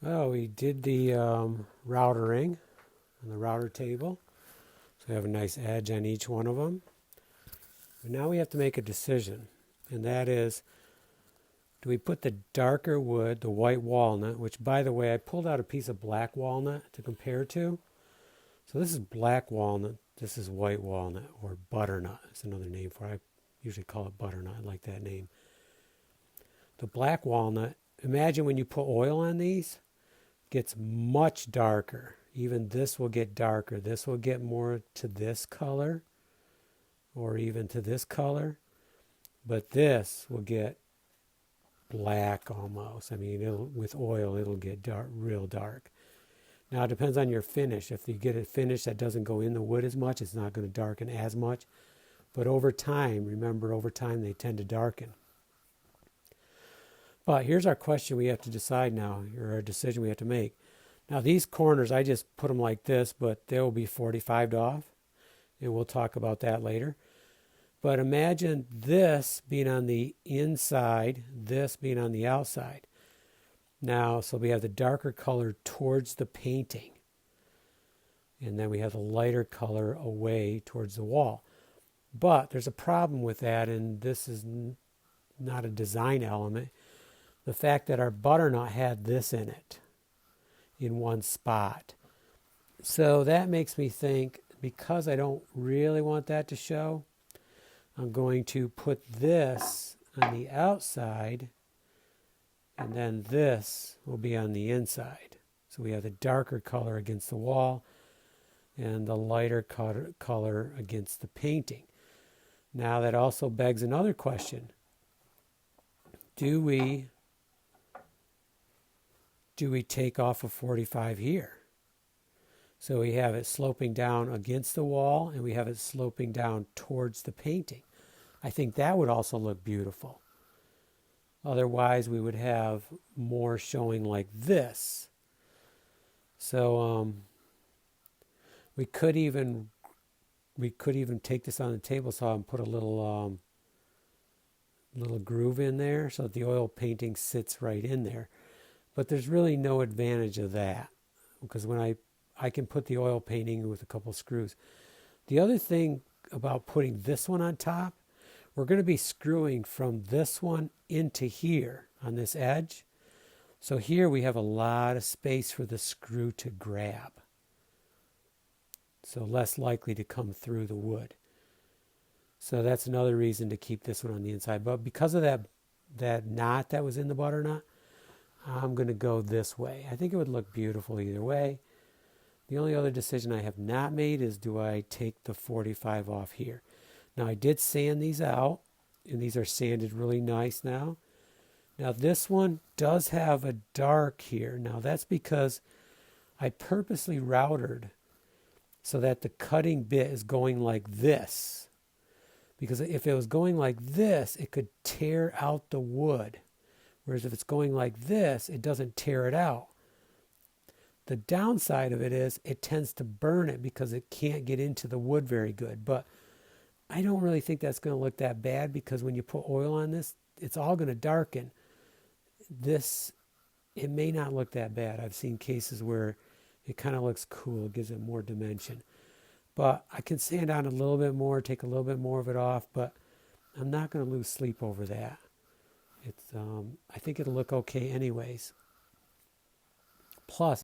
Well, we did the routering on the router table. So we have a nice edge on each one of them. But now we have to make a decision, and that is, do we put the darker wood, the white walnut, which, by the way, I pulled out a piece of black walnut to compare to. So this is black walnut, this is white walnut, or butternut. It's another name for it. I usually call it butternut. I like that name. The black walnut, imagine when you put oil on these, gets much darker. Even this will get darker. This will get more to this color, or even to this color. But this will get black almost. I mean, with oil, it'll get dark, real dark. Now, it depends on your finish. If you get a finish that doesn't go in the wood as much, it's not going to darken as much. But over time, remember, over time, they tend to darken. But here's our question we have to decide now, or our decision we have to make. Now, these corners, I just put them like this, but they will be 45'd off, and we'll talk about that later. But imagine this being on the inside, this being on the outside. Now, so we have the darker color towards the painting, and then we have the lighter color away towards the wall. But there's a problem with that, and this is not a design element. The fact that our butternut had this in it, in one spot. So that makes me think, because I don't really want that to show, I'm going to put this on the outside, and then this will be on the inside. So we have the darker color against the wall and the lighter color against the painting. Now that also begs another question. Do we take off a 45 here? So we have it sloping down against the wall, and we have it sloping down towards the painting. I think that would also look beautiful. Otherwise, we would have more showing like this. So we could even take this on the table saw and put a little groove in there so that the oil painting sits right in there. But there's really no advantage of that, because when I can put the oil painting with a couple screws. The other thing about putting this one on top, we're going to be screwing from this one into here on this edge. So here we have a lot of space for the screw to grab. So less likely to come through the wood. So that's another reason to keep this one on the inside. But because of that knot that was in the butternut, I'm going to go this way. I think it would look beautiful either way. The only other decision I have not made is, do I take the 45 off here? Now, I did sand these out, and these are sanded really nice now. Now, this one does have a dark here. Now, that's because I purposely routered so that the cutting bit is going like this. Because if it was going like this, it could tear out the wood. Whereas if it's going like this, it doesn't tear it out. The downside of it is it tends to burn it because it can't get into the wood very good. But I don't really think that's going to look that bad, because when you put oil on this, it's all going to darken. This, it may not look that bad. I've seen cases where it kind of looks cool, gives it more dimension. But I can sand on a little bit more, take a little bit more of it off, but I'm not going to lose sleep over that. I think it'll look okay anyways. Plus,